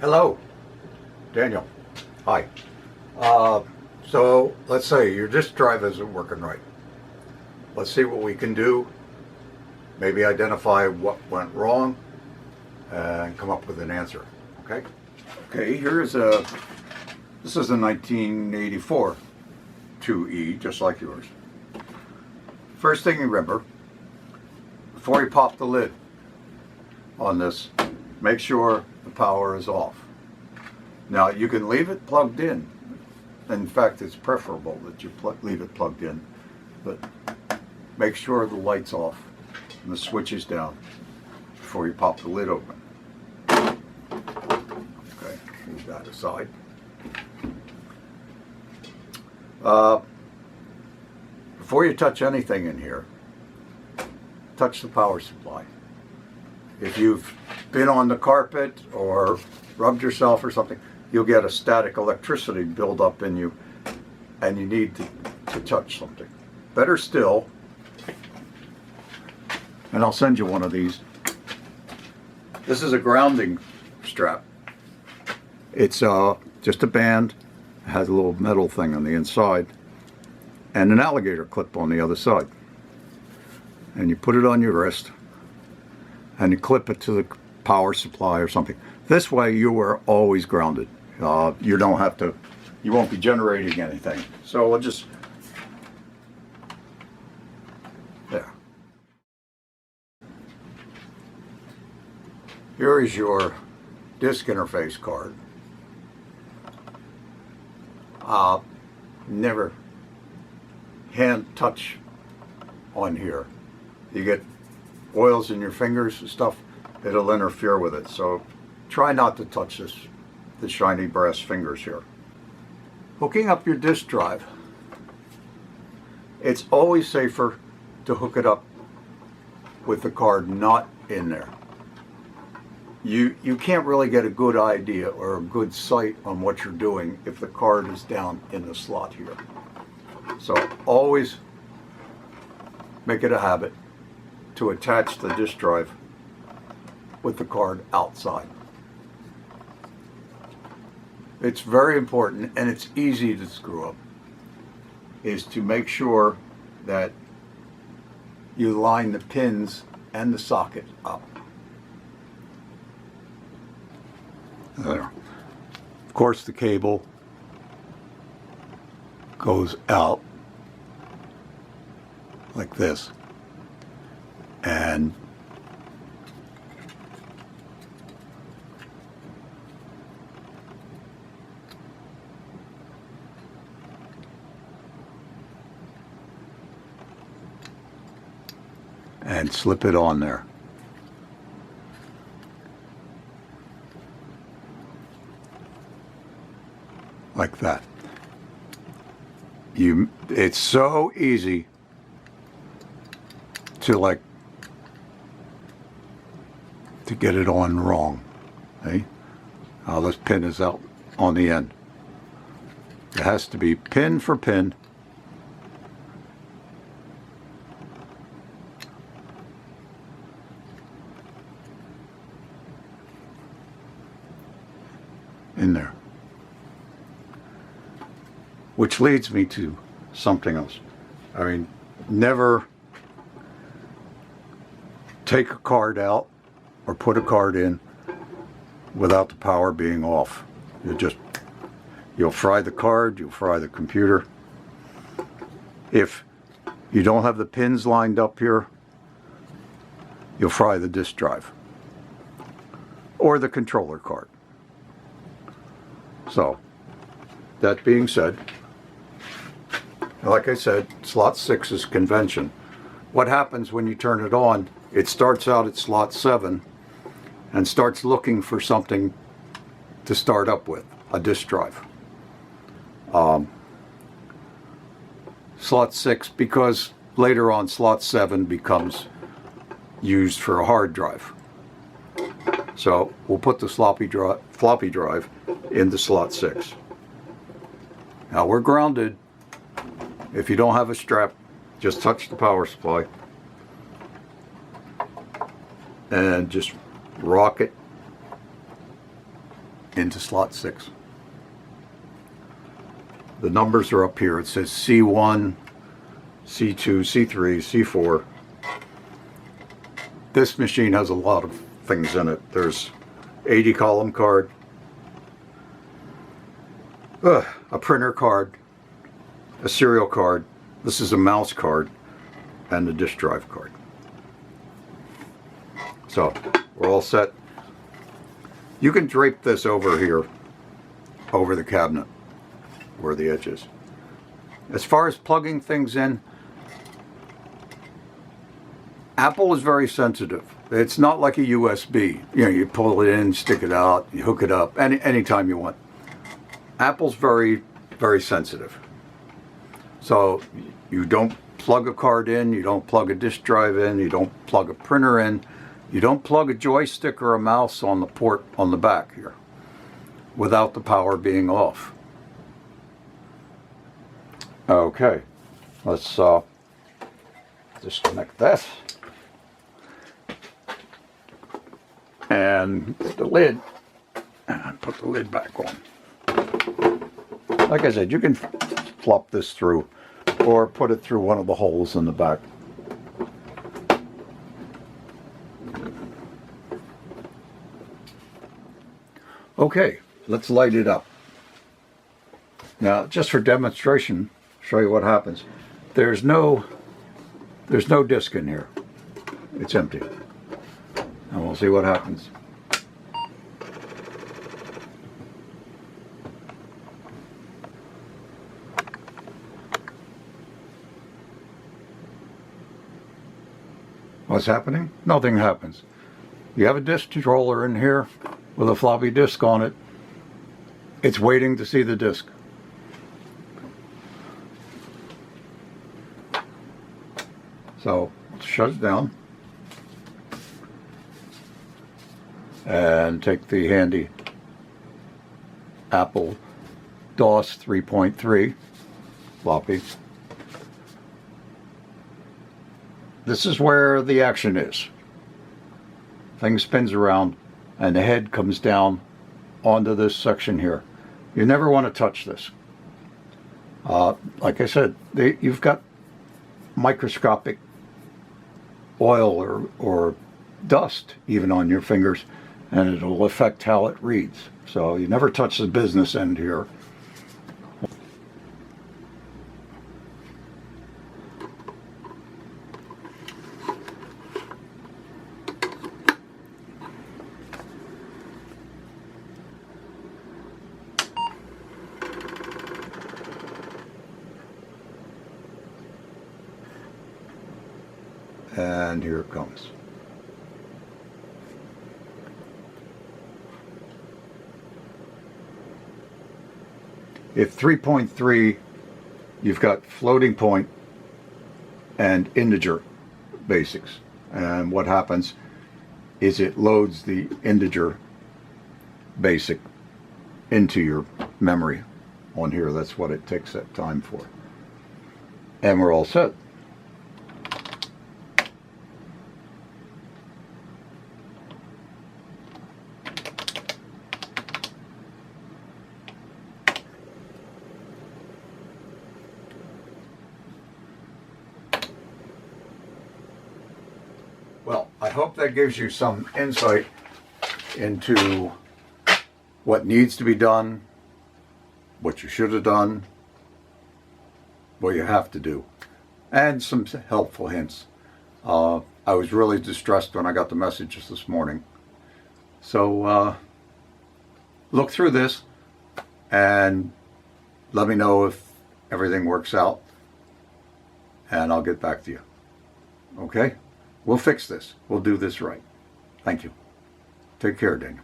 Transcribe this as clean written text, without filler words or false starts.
Hello, Daniel. Hi. So let's say your disk drive isn't working right. Let's see what we can do. Maybe identify what went wrong and come up with an answer. Okay? Okay, this is a 1984 2E, just like yours. First thing you remember, before you pop the lid on this, make sure the power is off. Now you can leave it plugged in. In fact, it's preferable that you leave it plugged in, but make sure the light's off and the switch is down before you pop the lid open. Okay, move that aside. Before you touch anything in here, touch the power supply. If you've been on the carpet or rubbed yourself or something, you'll get a static electricity build up in you and you need to touch something. Better still, and I'll send you one of these. This is a grounding strap. It's just a band, it has a little metal thing on the inside and an alligator clip on the other side. And you put it on your wrist and you clip it to the power supply or something. This way you are always grounded. You don't have to, you won't be generating anything. So we'll just, there. Here is your disk interface card. Never hand touch on here. You get oils in your fingers and stuff, it'll interfere with it. So try not to touch the shiny brass fingers here. Hooking up your disk drive, it's always safer to hook it up with the card not in there. You can't really get a good idea or a good sight on what you're doing if the card is down in the slot here. So always make it a habit to attach the disk drive with the card outside. It's very important, and it's easy to screw up, is to make sure that you line the pins and the socket up. There. Of course, the cable goes out like this, and slip it on there. Like that. It's so easy to get it on wrong. Okay? This pin is out on the end. It has to be pin for pin. In there. Which leads me to something else. I mean, never take a card out or put a card in without the power being off. You'll fry the card, you'll fry the computer. If you don't have the pins lined up here, you'll fry the disk drive or the controller card. So, that being said, like I said, slot 6 is convention. What happens when you turn it on, it starts out at slot 7 and starts looking for something to start up with, a disk drive. Slot 6, because later on slot 7 becomes used for a hard drive. So we'll put the floppy drive into slot 6. Now we're grounded. If you don't have a strap, just touch the power supply and just rock it into slot 6. The numbers are up here. It says C1, C2, C3, C4. This machine has a lot of things in it. There's 80 column card, a printer card, a serial card, this is a mouse card, and a disk drive card. So we're all set. You can drape this over here, over the cabinet, where the edge is. As far as plugging things in, Apple is very sensitive. It's not like a USB. You know, you pull it in, stick it out, you hook it up anytime you want. Apple's very, very sensitive. So you don't plug a card in, you don't plug a disk drive in, you don't plug a printer in, you don't plug a joystick or a mouse on the port on the back here without the power being off. Okay, let's disconnect that. And the lid, and put the lid back on. Like I said, you can flop this through or put it through one of the holes in the back. Okay, let's light it up. Now, just for demonstration, show you what happens. There's no disc in here. It's empty. And we'll see what happens. What's happening? Nothing happens. You have a disk controller in here with a floppy disk on it. It's waiting to see the disk. So let's shut it down and take the handy Apple DOS 3.3 floppy. This is where the action is. Thing spins around and the head comes down onto this section here. You never want to touch this. Like I said, you've got microscopic oil or dust even on your fingers, and it'll affect how it reads. So you never touch the business end here. And here it comes. If 3.3, you've got floating point and integer basics. And what happens is it loads the integer basic into your memory on here. That's what it takes that time for. And we're all set. Well, I hope that gives you some insight into what needs to be done, what you should have done, what you have to do, and some helpful hints. I was really distressed when I got the messages this morning. So look through this and let me know if everything works out, and I'll get back to you. Okay? We'll fix this. We'll do this right. Thank you. Take care, Daniel.